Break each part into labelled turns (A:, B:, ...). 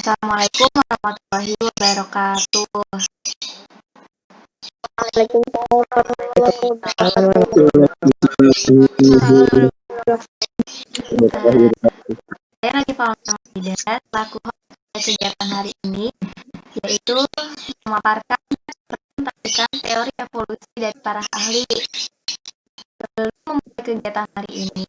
A: Assalamualaikum warahmatullahi wabarakatuh.
B: Waalaikumsalam warahmatullahi
C: Warahmatullahi wabarakatuh.
A: Saya lagi Fauzia Maidah selaku host pada kegiatan hari ini, yaitu memaparkan tentang teori evolusi dari para ahli. Sebelum memulai kegiatan hari ini,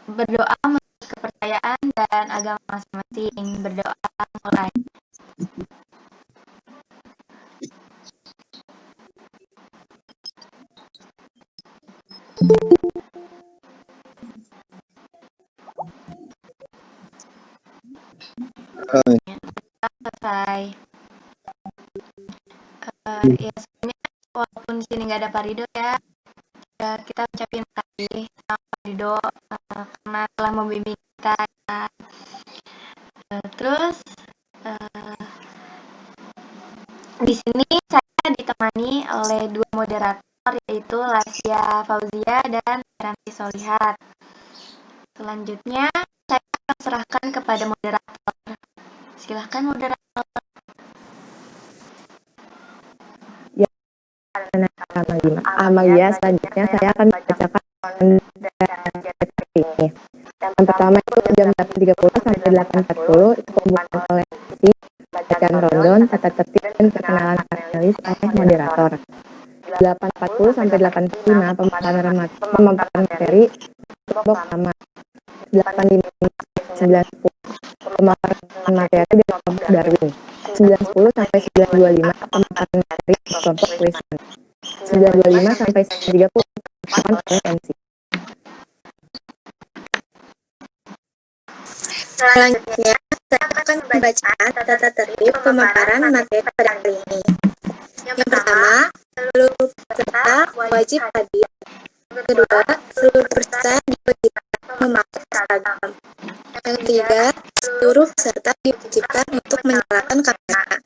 A: berdoa menurut kepercayaan dan agama masing-masing. Berdoa mulai. Selesai. Ya sebenarnya walaupun di sini nggak ada Pak Rido ya, kita ucapin makasih sama Pak Rido karena telah membimbing kita. Terus di sini saya ditemani oleh dua moderator, yaitu Lasya Fauzia dan Ranti Solihat. Selanjutnya saya akan serahkan kepada moderator. Silahkan moderator.
B: Amalia, selanjutnya saya akan membacakan ini. Yang pertama itu jam 8.30 sampai 8.40 itu pembukaan koleksi, bacaan rondon, tata tertib dan perkenalan panelis oleh moderator. 8.40 sampai 8.45 pemaparan materi kelompok sama. 8.5 sampai 9.10 pemaparan materi dari kelompok Darwin. 9.10 sampai 9.25 pemaparan materi kelompok Wilson. 9.25 sampai 9.30 pemaparan oleh MC.
D: Selanjutnya, saya akan membacakan tata tertib pemaparan materi pada kali ini. Yang pertama, seluruh peserta wajib hadir. Kedua, seluruh peserta diwajibkan memakai seragam. Yang ketiga, seluruh peserta diwajibkan untuk menyalakan kamera.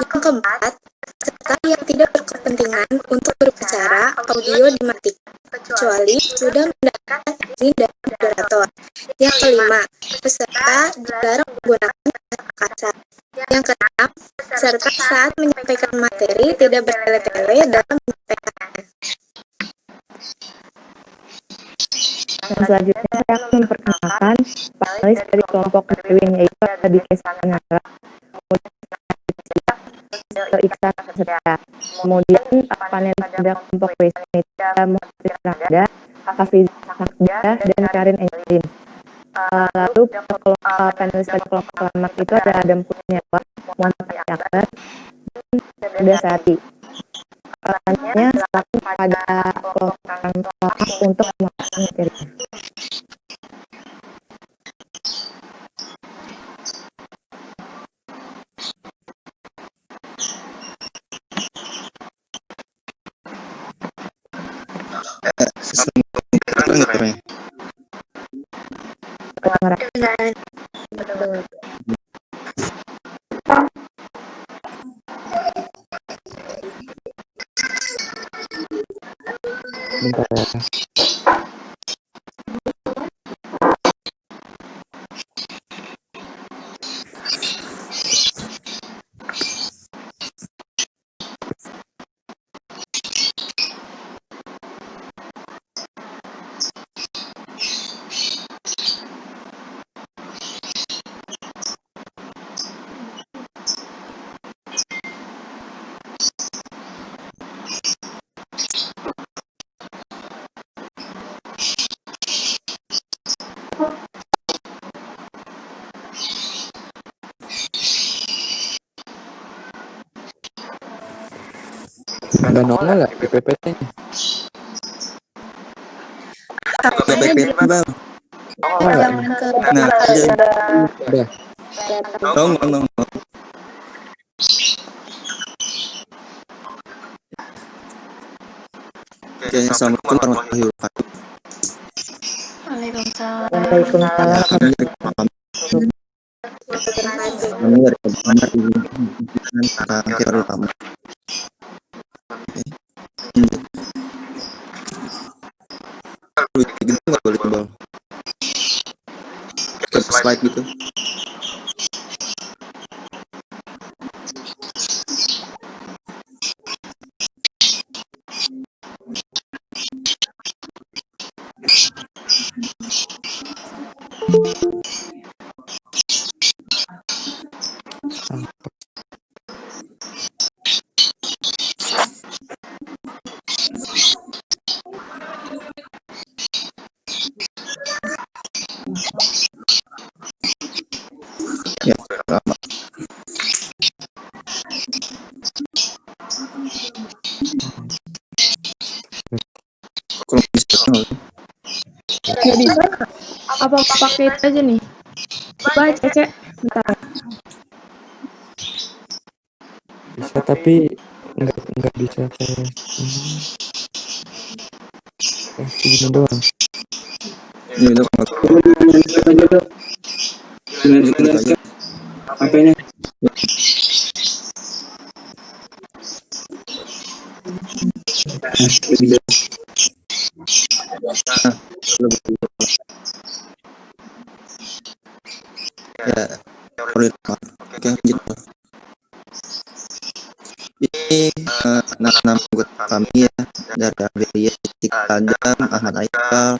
D: Yang keempat, peserta yang tidak berkepentingan untuk berbicara, audio dimatikan, kecuali sudah mendapatkan izin dari moderator. Yang kelima, peserta dilarang menggunakan kata kasar. Yang keenam, peserta saat menyampaikan materi tidak bertele-tele dalam menyampaikannya.
B: Dan selanjutnya saya akan memperkenalkan panelis dari kelompok Darwin, yaitu Adike Sanara, Iksan Setia. Kemudian panelis dari kelompok Wilson itu ada Muhammad Randa, Hafiz Sakda, dan Karin Angelin. Lalu panelis dari kelompok Selamat itu ada Adam Kurniawan, Muhammad Akbar, dan Uda Sati. Selanjutnya silakan pada kelompok untuk memaparkan materi.
C: Bentar ya. Ada nongol nggak di PPT-nya?
D: PPT, Bang.
C: Nah, udah. Nongol. Oke, assalamualaikum warahmatullahi wabarakatuh.
A: Waalaikumsalam.
B: Waalaikumsalam.
C: Kami dari Kamar Akhir Utama. Gitu nggak boleh tebal. Slide gitu. Ya, lama. Kalau bisa
B: Nggak bisa. Apa pakai itu aja nih? Coba Cece. Bentar.
E: Bisa tapi nggak bisa kayak segini doang.
C: ini dong. Lanjut aja.
F: HP-nya.
C: Nah, ya, teori lama. Oke, lanjut. Ini nama anggota kami ya, dari Abelia, Titik Adam, Ahmad Aikal,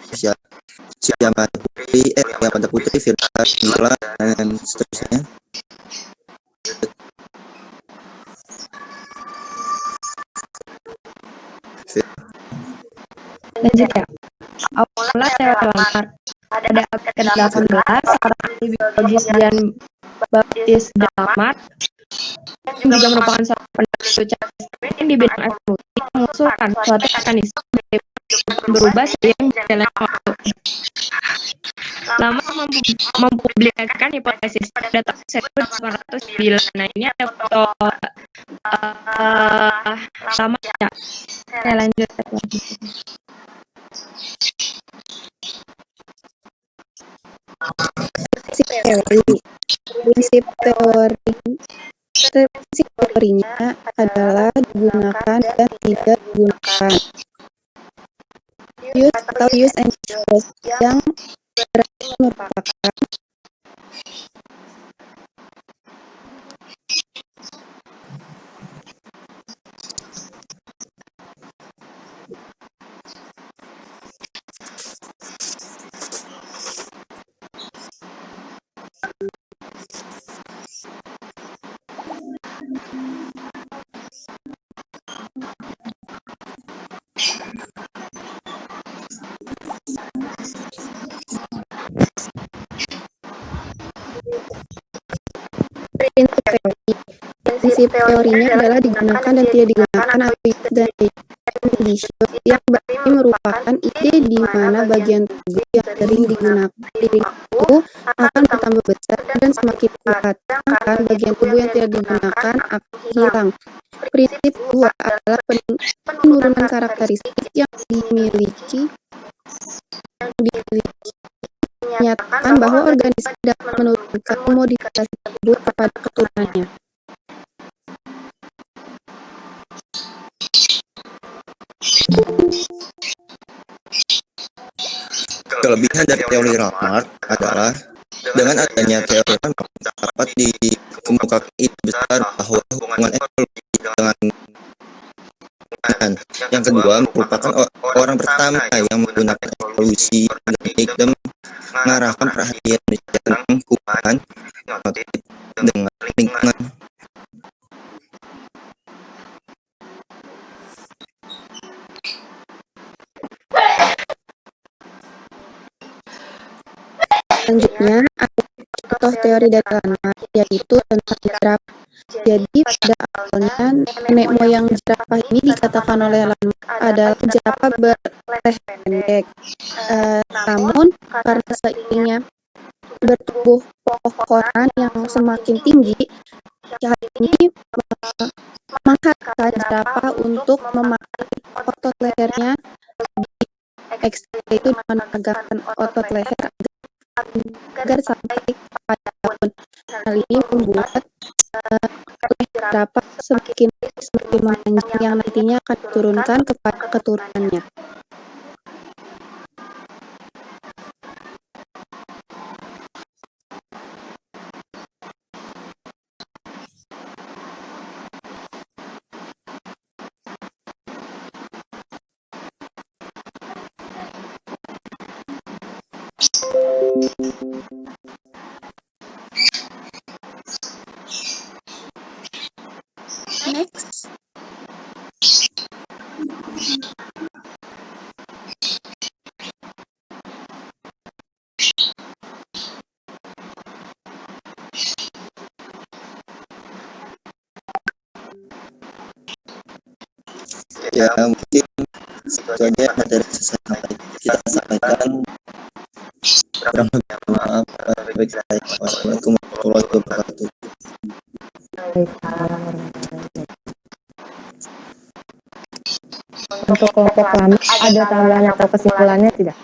C: Syamada Putri, Firman Gila, dan seterusnya.
B: Lanjut ya. Awalnya saya lamar. Ada abad ke-18, seorang ahli biologis dan baptis Dalmat yang juga merupakan seorang peneliti Charles di bidang evolusi mengusulkan suatu mekanisme berubah seiring berjalannya waktu. Lama mempublikasikan hipotesis pada tahun 1809. Nah, ini ada foto lama ya. Saya lanjut lagi. Prinsip teorinya adalah digunakan dan tidak digunakan. Use and choice yang berarti merupakan prinsip teorinya adalah digunakan dan tidak digunakan habitus dan indisio yang berarti merupakan ide di mana bagian tubuh yang sering digunakan itu akan bertambah besar dan semakin kuat, sedangkan bagian tubuh yang tidak digunakan akan hilang. Prinsip kedua adalah penurunan karakteristik yang dimiliki menyatakan bahwa organisme dapat menurunkan modifikasi tersebut kepada keturunannya.
C: Kelebihan dari teori Lamarck adalah dengan adanya teori Lamarck dapat dikemukakan ide besar bahwa hubungan evolusi dengan lingkungan. Yang kedua, merupakan orang pertama yang menggunakan evolusi organik dan mengarahkan perhatian manusia tentang hubungan dengan lingkungan.
B: Selanjutnya, ada contoh teori dari Lamarck, yaitu tentang jerapah. Jadi, pada awalnya, nenek moyang jerapah ini dikatakan oleh Lamarck adalah jerapah berleher pendek. Namun, karena seiringnya bertumbuh pohon yang semakin tinggi, hal ini mengharuskan jerapah untuk memakai otot lehernya lebih ekstra, yaitu dengan menegakkan otot leher agar sampai pada daun. Hal ini membuat jerapah semakin memanjang yang nantinya akan diturunkan kepada keturunannya.
C: Ya mungkin itu aja materi kita sampaikan. Kurang lebih maaf. Baik saya. Wassalamualaikum warahmatullahi wabarakatuh.
B: Untuk kelompok lama ada tambahan atau kesimpulannya tidak?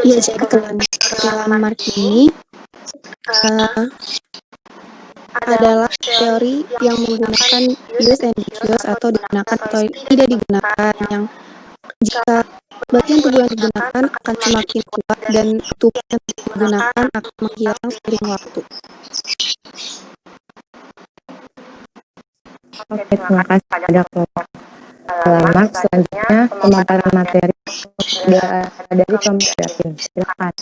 D: Ya, jadi lamar ini adalah teori yang menggunakan use and abuse atau digunakan atau tidak digunakan, yang jika bagian tubuh yang digunakan akan semakin kuat dan tubuh yang digunakan akan menghilang seiring waktu.
B: Oke, terima kasih pada kelompok Lamarck. Selanjutnya pemaparan materi dari kelompok Davin. Silakan.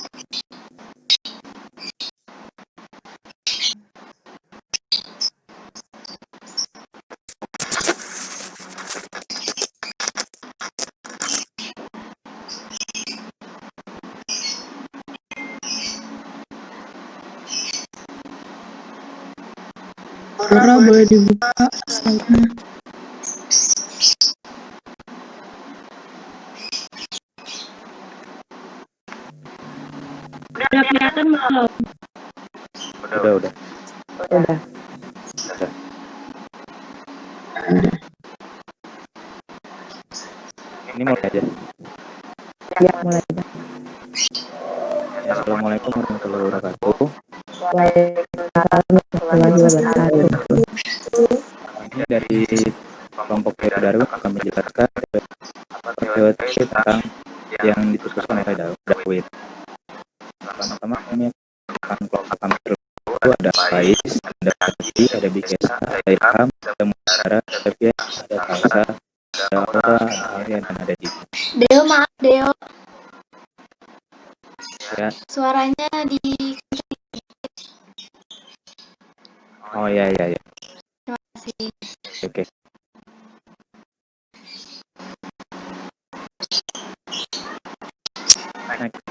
F: Aura boleh dibuka slide-nya. Udah kelihatan belum?
E: Udah.
B: Udah.
E: Ini mulai aja.
B: Ya, mulai.
E: Assalamualaikum warahmatullahi wabarakatuh.
B: Waalaikumsalam warahmatullahi wabarakatuh.
E: Ini dari kelompok Darwin akan menjelaskan teori tentang yang dituliskan oleh Darwin. Pertama ini akan kelompok hampir itu ada Faiz, ada Fadi, ada Bikesa, ada Ilham, ada Mudara, ada Fian, ada Kalsa, ada Aura, ada Arya, dan ada Dika.
A: Deo, maaf Deo,
E: Ya.
A: suaranya di.
E: Oh ya.
A: Terima kasih.
E: Oke. Next.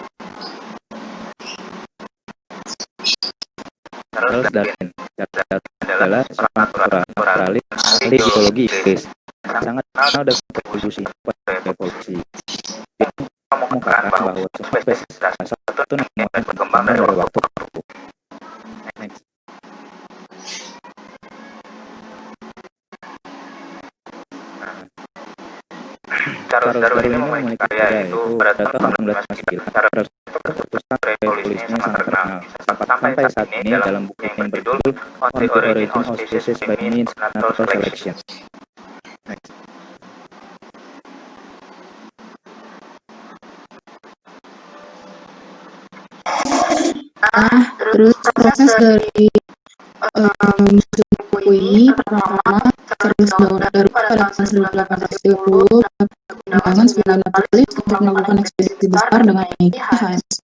E: Charles Darwin adalah seorang naturalis ahli biologi Inggris. Sangat terkenal dengan kontribusi pada evolusi. Dia mengemukakan bahwa semua spesies adalah satu nemuan berkembang dari waktu ke waktu. Next. Charles Darwin ini memiliki karya yaitu pada tahun 1959. Charles memutuskan evolusinya sangat terkenal. Sampai saat ini dalam buku yang berjudul On the Origin of Species by Means of Natural Selection. Next.
F: Terus proses dari buku ini pertama Charles Darwin pada tahun 1830 menggunakan 9 naturalis untuk melakukan ekspedisi besar dengan mengikuti HMS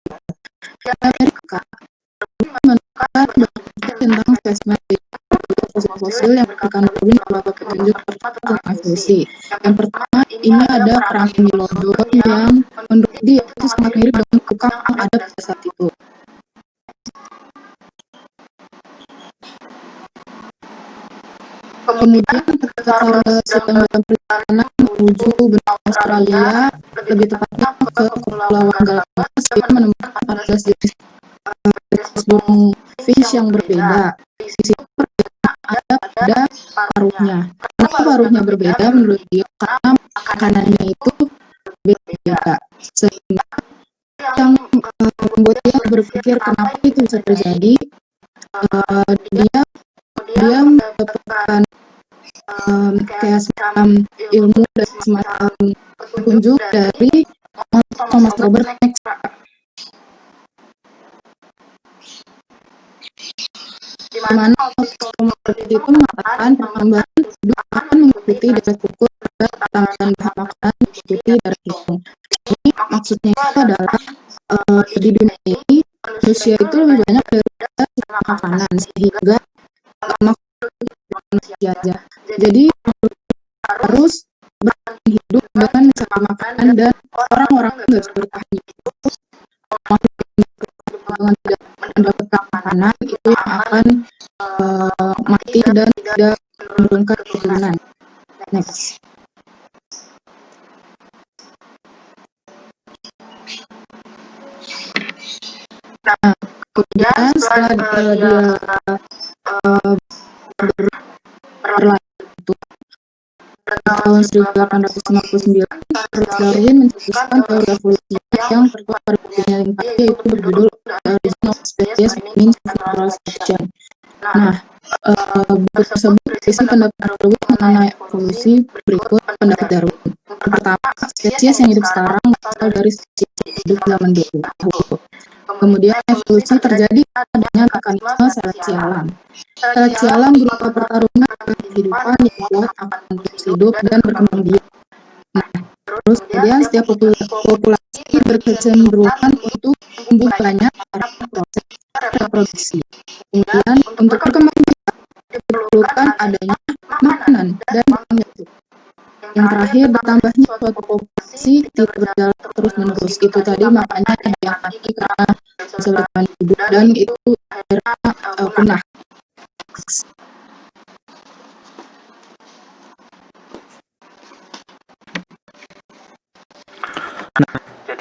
F: di Amerika. Menemukan bukti tentang spesimen fosil-fosil yang memberikan Darwin beberapa petunjuk pertama tentang evolusi. Yang pertama, ini ada kerang Milodon yang menurut dia itu sangat mirip dengan kukang yang ada pada saat itu. Kemudian ketika sedang dalam perjalanan menuju benua Australia, lebih tepatnya ke Kepulauan Galapagos, dia menemukan 14 jenis burung fish yang berbeda. Di situ ada pada paruhnya. Kenapa paruhnya berbeda menurut dia? Karena makanannya itu berbeda. Sehingga yang membuat dia berpikir kenapa itu bisa terjadi, dia mendapatkan kayak semacam ilmu dan semacam petunjuk dari Thomas Robert Next. Di mana Thomas Robert itu mengatakan pertambahan hidup akan mengikuti dari ukur dan pertambahan bahan makanan mengikuti dari hidung. Jadi maksudnya itu adalah di dunia ini manusia itu lebih banyak daripada makanan, sehingga manusia aja. Jadi harus hidup dan mencari makan, dan orang-orang nggak bisa bertahan hidup, makhluk yang tidak mendapatkan makanan itu yang akan mati dan tidak menurunkan keturunan. Next. Nah, kemudian setelah dia berlanjut tahun 1859, Charles Darwin mencetuskan teori evolusi yang terkuat pada bukunya yang tadi, yaitu berjudul The Origin of Species Means of Natural Selection. Nah, buku tersebut berisi pendapat Darwin mengenai evolusi berikut pendapat Darwin. Yang pertama, spesies yang hidup sekarang berasal dari spesies yang hidup zaman dahulu. Kemudian evolusi terjadi adanya mekanisme seleksi alam. Seleksi alam berupa pertarungan kehidupan yang kuat akan terus hidup dan berkembang biak. Nah, terus kemudian setiap populasi berkecenderungan untuk tumbuh banyak pada proses reproduksi. Kemudian untuk berkembang biak diperlukan adanya makanan dan ruang hidup. Yang terakhir, bertambahnya suatu populasi tidak berjalan terus-menerus. Itu tadi makanya ada yang mati karena kesulitan hidup dan itu akhirnya punah.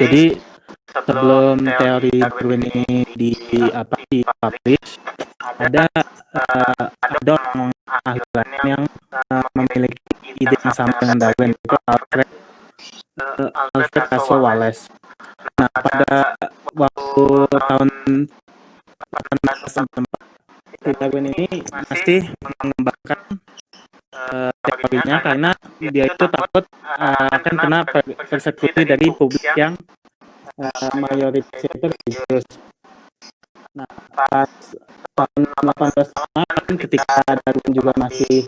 E: Jadi sebelum teori Darwin ini dipublish, ada orang ahli lain yang memiliki ide yang sama dengan Darwin, itu Alfred Russel Wallace. Nah, pada waktu tahun 1864, Darwin ini masih mengembangkan teorinya karena dia itu takut akan kena persekusi dari publik yang mayoritas itu religius. Nah, pas tahun 1805 ketika Darwin juga masih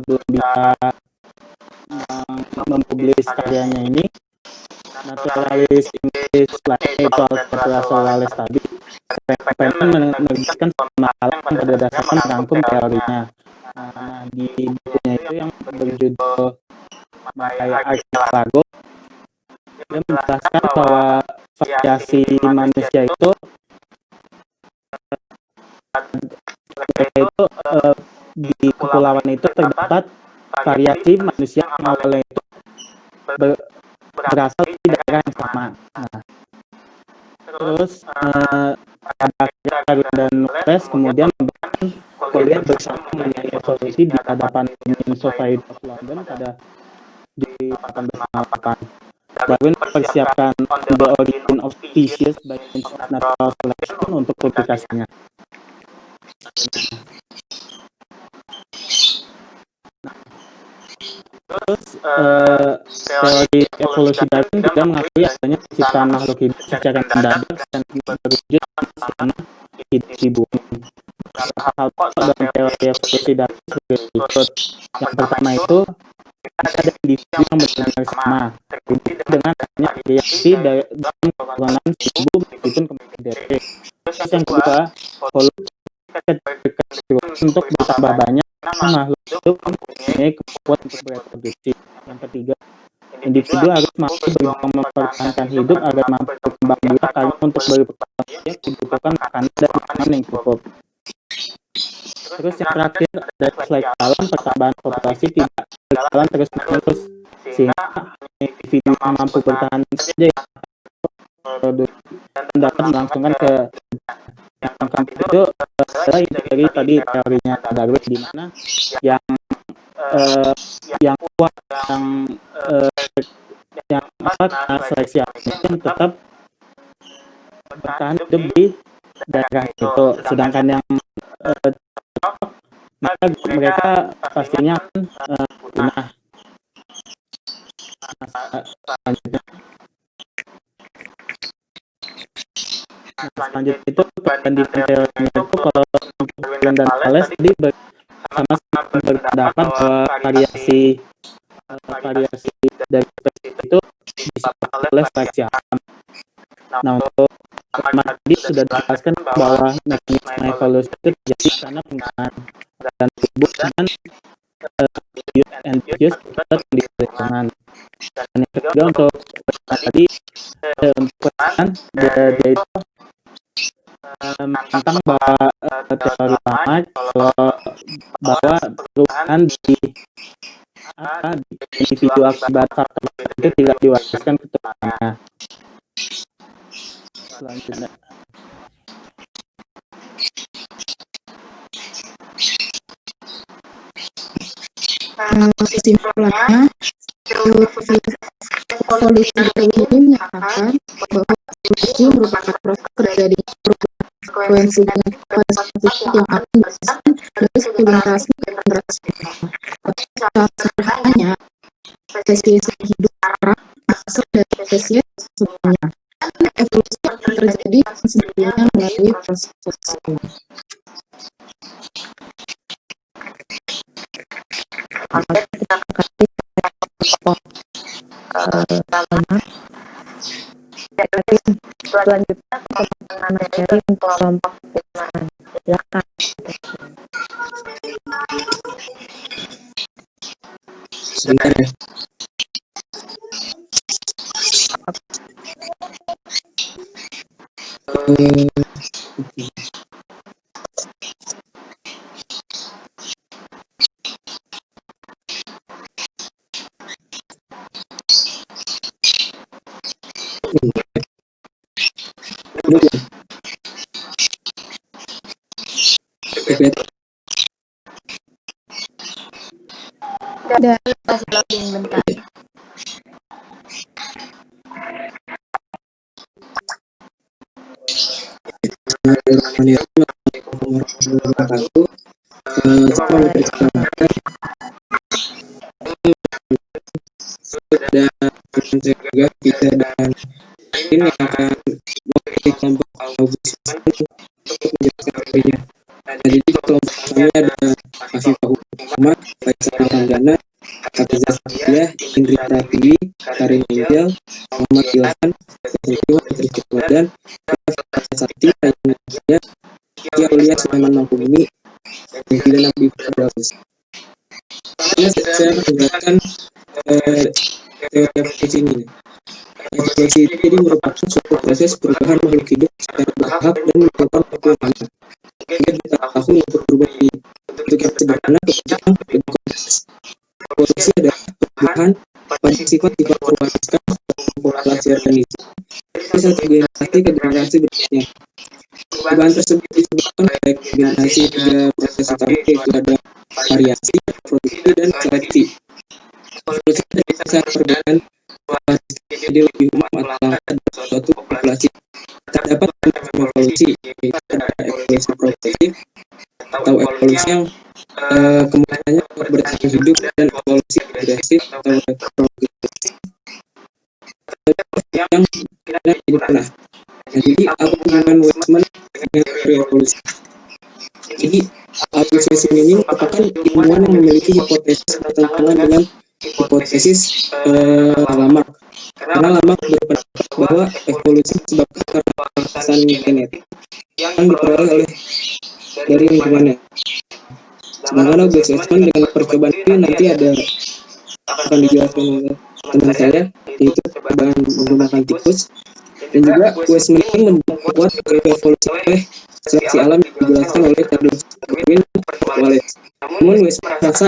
E: belum bisa mempublish karyanya ini, naturalis Inggris lain yaitu Alfred Russel Wallace tadi pengen menerbitkan makalah yang pada dasarnya merangkum teorinya. Nah, di bukunya itu yang berjudul My Archipelago, dia menjelaskan bahwa variasi manusia itu di kepulauan itu terdapat variasi manusia yang awalnya itu berasal dari daerah yang sama. Nah, terus ada Darwin dan Wallace kemudian memberikan kuliah bersama mengenai evolusi di hadapan Human Society of London pada Juli 1898. Darwin mempersiapkan The Origin of Species by Means of Natural Selection untuk publikasinya. Terus teori evolusi Darwin juga mengakui adanya penciptaan makhluk hidup secara mendadak dan berwujud karena hidup di bumi. Hal dalam teori evolusi Darwin sebagai berikut. Yang pertama itu ada individu yang benar-benar sama, dengan adanya variasi dalam keturunan tubuh meskipun kembali. Terus yang kedua, untuk bertambah banyak makhluk hidup mempunyai kemampuan untuk bereproduksi. Yang ketiga, individu harus mampu berjuang mempertahankan hidup agar mampu berkembang biak, karena untuk berkembang biak dibutuhkan makanan dan minuman yang cukup. Terus yang terakhir, dari selain alam, pertambahan populasi tidak berjalan terus-menerus, sehingga individu yang mampu bertahan saja yang produksi dan dapat melangsungkan ke yang keempat itu adalah dari tadi teorinya Darwin, di mana yang kuat yang seleksi alam yang tetap bertahan hidup di daerah itu, sedangkan yang maka mereka pastinya punah. Selanjutnya itu perbandingan teorinya itu, kalau Darwin dan Wallace tadi sama-sama berpendapat bahwa variasi dari spesies itu bisa oleh seleksi alam. Nah, untuk tadi sudah dijelaskan bahwa mekanisme evolusi itu terjadi karena penggunaan organ tubuh dan use and use method conditional. Dan yang ketiga untuk tadi pesan dia itu tentang bahwa teori lama bahwa perubahan di individu akibat faktor itu tidak diwariskan ke turunannya. Selanjutnya.
F: Kesimpulannya, evolusi Darwin ini menyatakan bahwa evolusi merupakan proses terjadinya perubahan frekuensi dengan spesifik yang akan berjalan dari satu generasi ke generasi. Secara sederhananya, spesies yang hidup sekarang berasal dari spesies sebelumnya. Evolusi akan terjadi dengan sendirinya melalui proses ini.
B: Kita kasih kelompok pertama. Selanjutnya materi kelompok pesan. Silakan.
G: Sebentar ya.
A: Kasih loading bentar.
G: Juga kita dan ini akan mewakili kelompok Augustus untuk menjelaskan dirinya. Nah, jadi kelompok kami ada Afifah Muhammad, Faisal Ramdana, Katiza Satya, Indri Pratiwi, Karin Angel, Muhammad Ilham, Fethiwan, Trisha Wadan, Sakti, Raina Kia, Kia Ulia Sulaiman Mangkubumi, dan tidak Nabi Firdaus. Saya akan menjelaskan teori evolusi ini. Evolusi itu jadi merupakan suatu proses perubahan makhluk hidup secara bertahap dan melakukan perkembangan. Hingga tahun untuk berubah ini. Untuk yang sederhana, kebijakan lebih kompleks. Evolusi adalah perubahan pada sifat-sifat perubahan populasi organisme dari satu generasi ke generasi berikutnya. Perubahan tersebut disebabkan oleh kombinasi tiga proses utama, yaitu ada variasi, reproduksi, dan seleksi. Evolusi dari saat perbedaan jadi lebih umum atau langka dalam suatu populasi. Terdapat beberapa evolusi, yaitu ada evolusi progresif atau evolusi yang kemungkinannya bertahan hidup, dan evolusi regresif atau retrogresif yang tidak pernah. Jadi apa hubungan Weismann dengan teori evolusi? Jadi Albert Weismann ini merupakan ilmuwan yang memiliki hipotesis bertentangan dengan hipotesis Lamarck. Karena Lamarck berpendapat bahwa evolusi disebabkan karena batasan genetik yang diperoleh oleh dari lingkungannya. Sedangkan Albert Weismann dengan percobaan ini nanti akan dijelaskan oleh teman saya, yaitu percobaan menggunakan tikus. Dan juga Weismann ini membuat teori evolusi oleh seleksi alam yang dijelaskan oleh Charles Darwin dan Wallace. Namun Weismann merasa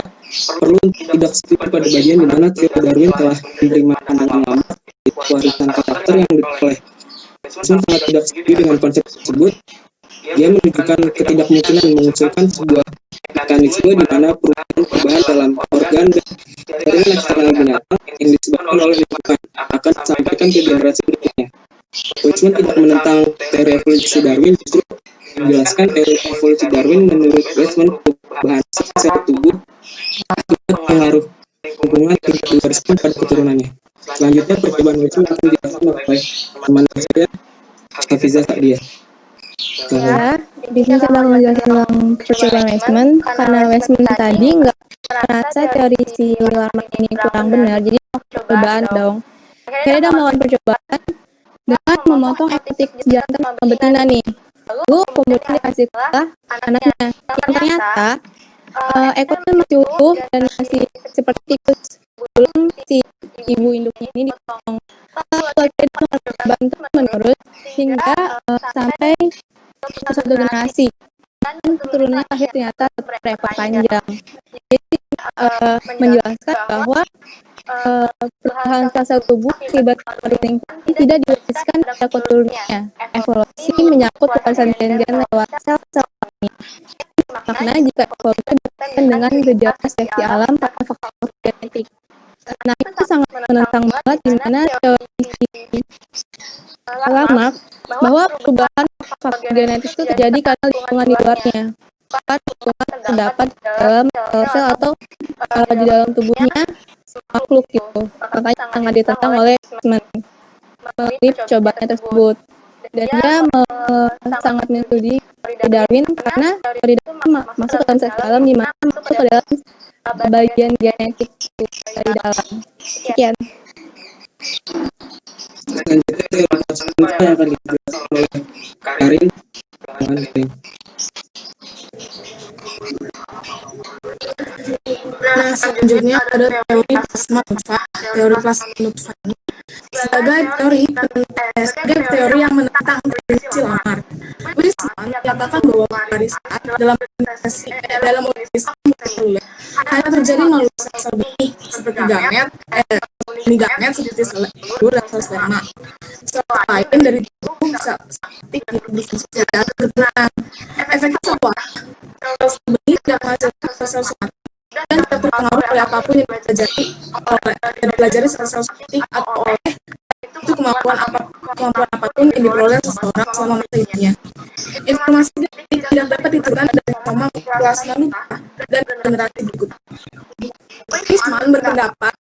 G: perlu tidak setuju pada bagian di mana teori Darwin telah menerima pandangan lama, yaitu warisan karakter yang diperoleh. Weismann sangat tidak setuju dengan konsep tersebut. Dia menunjukkan ketidakmungkinan mengusulkan sebuah mekanisme di mana perubahan dalam organ dan jaringan eksternal binatang yang disebabkan oleh lingkungan akan disampaikan ke generasi berikutnya. Weismann tidak menentang teori evolusi Darwin, justru menjelaskan teori evolusi Darwin menurut Weismann perubahan sel tubuh akibat pengaruh lingkungan tidak diwariskan pada keturunannya. Selanjutnya percobaan Weismann akan dijelaskan oleh teman saya, Hafizah Sa'diyah.
B: Ya, di sini saya mau menjelaskan tentang percobaan Weismann, karena Weismann tadi nggak merasa teori si Lamarck ini kurang benar, jadi percobaan dong. Akhirnya dia melakukan percobaan dengan memotong epitik jantung betina nih. Lalu kemudian dikasih ke anaknya, yang ternyata ekornya masih utuh dan masih seperti sebelum si ibu induknya ini dipotong. Keluarga itu bantu menerus hingga sampai satu generasi dan keturunannya akhir ternyata berekor panjang. Jadi menjelaskan bahwa perubahan sel tubuh akibat ini tidak diwariskan pada keturunannya. Evolusi menyangkut warisan gen lewat sel-sel alami. Makna jika evolusi berkaitan dengan gejala seleksi alam pada faktor genetik. Nah, itu sangat menentang banget di mana teori lama bahwa perubahan faktor genetik itu terjadi karena lingkungan di luarnya. Bahkan lingkungan terdapat di dalam sel atau di dalam tubuhnya makhluk gitu. Makanya sangat ditentang oleh melalui percobaannya tersebut. Dan dia sangat menyetujui Darwin karena teori Darwin masuk ke dalam sel dalam di mana masuk ke dalam bagian genetik dari dalam. Sekian.
G: Selanjutnya teori selanjutnya yang akan dijelaskan oleh Karin.
F: Nah, selanjutnya ada teori plasma nutfah. Teori plasma nutfah ini sebagai teori yang menentang prediksi lamar. Weismann menyatakan bahwa warisan dalam organisme multiseluler hanya terjadi melalui sel benih seperti gamet, seperti sel telur dan sel sperma. Sel lain dari tubuh seperti difungsi dan keturunan. Efeknya sama. Sel benih tidak menghasilkan sel somatik dan tidak terpengaruh oleh apapun yang dipelajari sel-sel somatik atau oleh itu kemampuan apapun yang diperoleh seseorang selama masa hidupnya. Informasi tidak dapat diteruskan dari soma plasma nutfah dan generasi berikutnya. Weismann berpendapat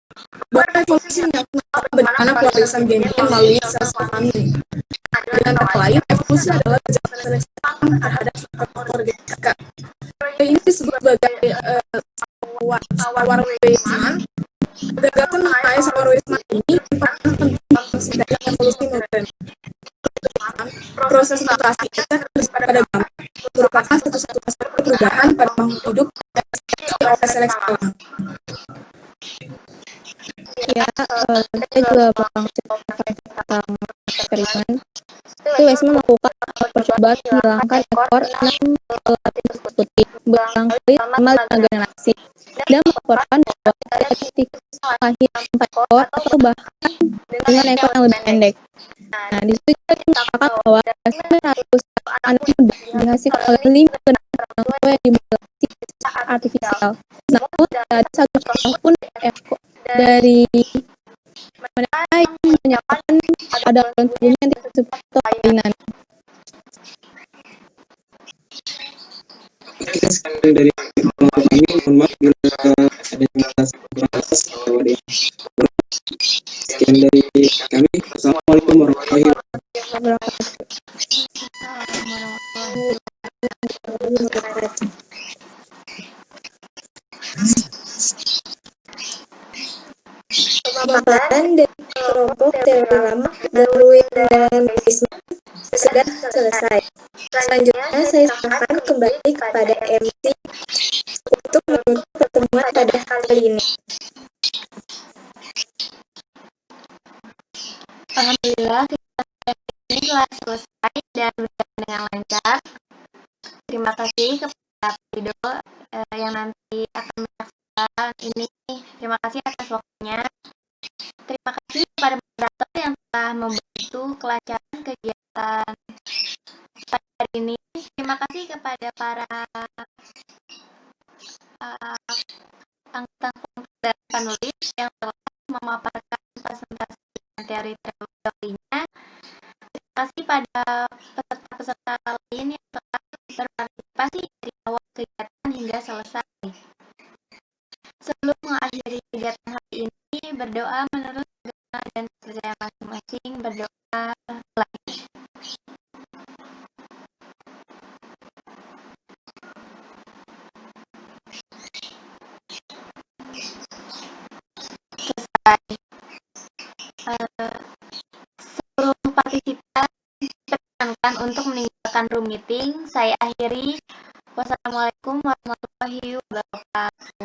F: bahwa evolusi menyangkut bagaimana pewarisan gen melalui sel-sel kelamin. Dengan kata lain, evolusi adalah gejala seleksi terhadap faktor genetika. Ini disebut sebagai Sawar Weismann. Gagasan mengenai Sawar Weismann ini merupakan penting dalam evolusi modern. Proses mutasi pada gamma merupakan satu-satunya perubahan pada makhluk hidup yang diseleksi oleh seleksi alam.
B: Ya, saya juga bakal menceritakan tentang eksperimen. Itu Weismann melakukan percobaan menghilangkan ekor 6 lapis putih berulang kali selama 5 generasi dan melaporkan bahwa ada tikus lahir 4 ekor atau bahkan dengan ekor yang lebih pendek. Nah, di situ kita mengatakan bahwa 900 anak muda dihasilkan oleh 5 generasi orang tua yang dimutasi secara artifisial. Namun, tidak ada satu contoh pun ekor dari mereka yang menyatakan ada organ tubuhnya yang tidak seperti kelainan.
G: Oke, sekian dari kami. Mohon maaf bila ada yang terbatas atau ada yang kurang. Sekian dari kami. Assalamualaikum warahmatullahi wabarakatuh.
D: Pemaparan dari kelompok teori lama Darwin dan Weismann sudah selesai. Selanjutnya saya serahkan kembali kepada MC untuk menutup pertemuan pada kali ini.
A: Alhamdulillah, ini telah selesai dan berjalan dengan lancar. Terima kasih kepada Rido yang nanti akan menyaksikan ini. Terima kasih atas waktunya. Terima kasih kepada moderator yang telah membantu kelancaran kegiatan pada hari ini. Terima kasih kepada para anggota dan penulis yang telah memaparkan presentasi teori-teorinya. Terima kasih pada peserta-peserta lain yang telah berpartisipasi dari awal kegiatan hingga selesai. Sebelum mengakhiri kegiatan hari ini, berdoa menurut agama dan kepercayaan masing-masing. Berdoa lagi. Selesai. Sebelum partisipan diperkenankan untuk meninggalkan room meeting, saya akhiri Wassalamualaikum warahmatullahi wabarakatuh.